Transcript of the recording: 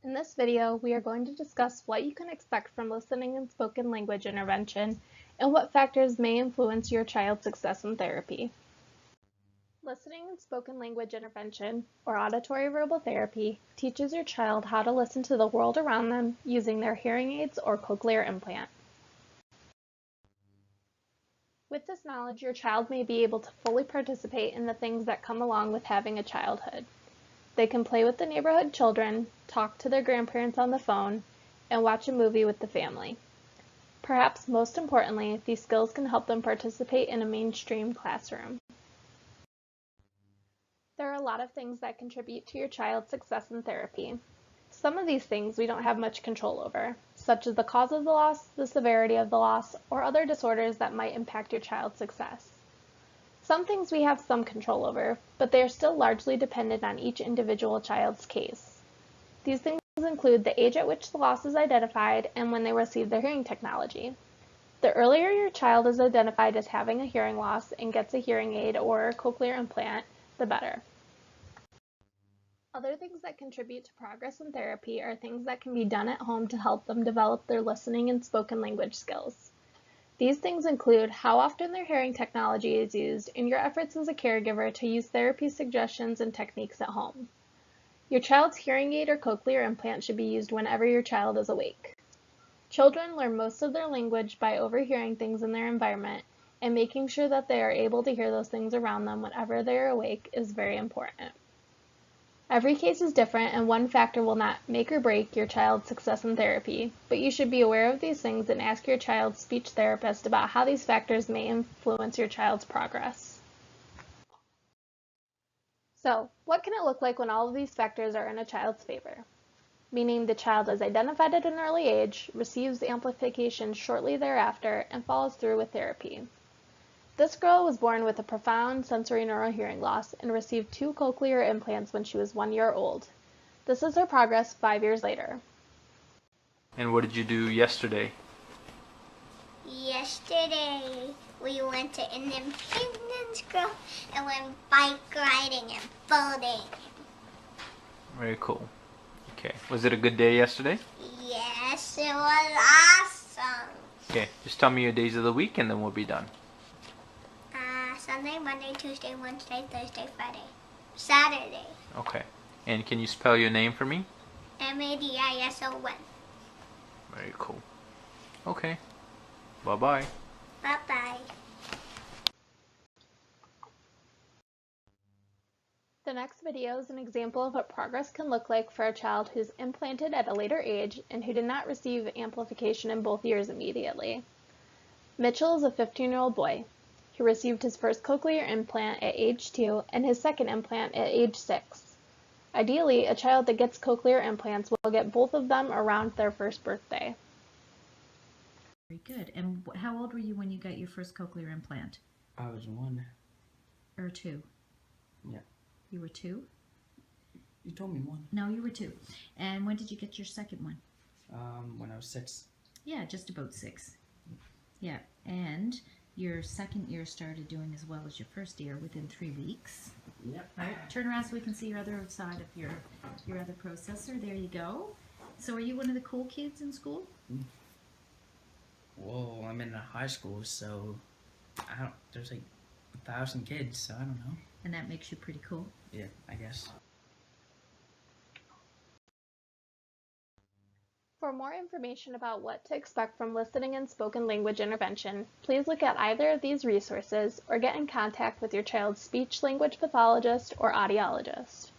In this video, we are going to discuss what you can expect from listening and spoken language intervention and what factors may influence your child's success in therapy. Listening and spoken language intervention, or auditory verbal therapy, teaches your child how to listen to the world around them using their hearing aids or cochlear implant. With this knowledge, your child may be able to fully participate in the things that come along with having a childhood. They can play with the neighborhood children, talk to their grandparents on the phone, and watch a movie with the family. Perhaps most importantly, these skills can help them participate in a mainstream classroom. There are a lot of things that contribute to your child's success in therapy. Some of these things we don't have much control over, such as the cause of the loss, the severity of the loss, or other disorders that might impact your child's success. Some things we have some control over, but they are still largely dependent on each individual child's case. These things include the age at which the loss is identified and when they receive their hearing technology. The earlier your child is identified as having a hearing loss and gets a hearing aid or a cochlear implant, the better. Other things that contribute to progress in therapy are things that can be done at home to help them develop their listening and spoken language skills. These things include how often their hearing technology is used and your efforts as a caregiver to use therapy suggestions and techniques at home. Your child's hearing aid or cochlear implant should be used whenever your child is awake. Children learn most of their language by overhearing things in their environment, and making sure that they are able to hear those things around them whenever they are awake is very important. Every case is different, and one factor will not make or break your child's success in therapy, but you should be aware of these things and ask your child's speech therapist about how these factors may influence your child's progress. So, what can it look like when all of these factors are in a child's favor? Meaning the child is identified at an early age, receives amplification shortly thereafter, and follows through with therapy. This girl was born with a profound sensorineural hearing loss and received 2 cochlear implants when she was 1 year old. This is her progress 5 years later. And what did you do yesterday? Yesterday we went to Independence Grove and went bike riding and boating. Very cool. Okay. Was it a good day yesterday? Yes, it was awesome. Okay. Just tell me your days of the week and then we'll be done. Sunday, Monday, Tuesday, Wednesday, Thursday, Friday, Saturday. Okay. And can you spell your name for me? Madison. Very cool. Okay. Bye-bye. Bye-bye. The next video is an example of what progress can look like for a child who's implanted at a later age and who did not receive amplification in both ears immediately. Mitchell is a 15-year-old boy. He received his first cochlear implant at age 2 and his second implant at age 6. Ideally, a child that gets cochlear implants will get both of them around their first birthday. Very good. And how old were you when you got your first cochlear implant? I was 1. Or 2? Yeah. You were 2? You told me 1. No, you were 2. And when did you get your second one? When I was 6. Yeah, just about 6. Yeah, and your second ear started doing as well as your first ear within 3 weeks. Yep. Right, turn around so we can see your other side of your other processor. There you go. So are you one of the cool kids in school? Well, I'm in a high school, so there's like 1,000 kids, so I don't know. And that makes you pretty cool. Yeah, I guess. For more information about what to expect from listening and spoken language intervention, please look at either of these resources or get in contact with your child's speech language pathologist or audiologist.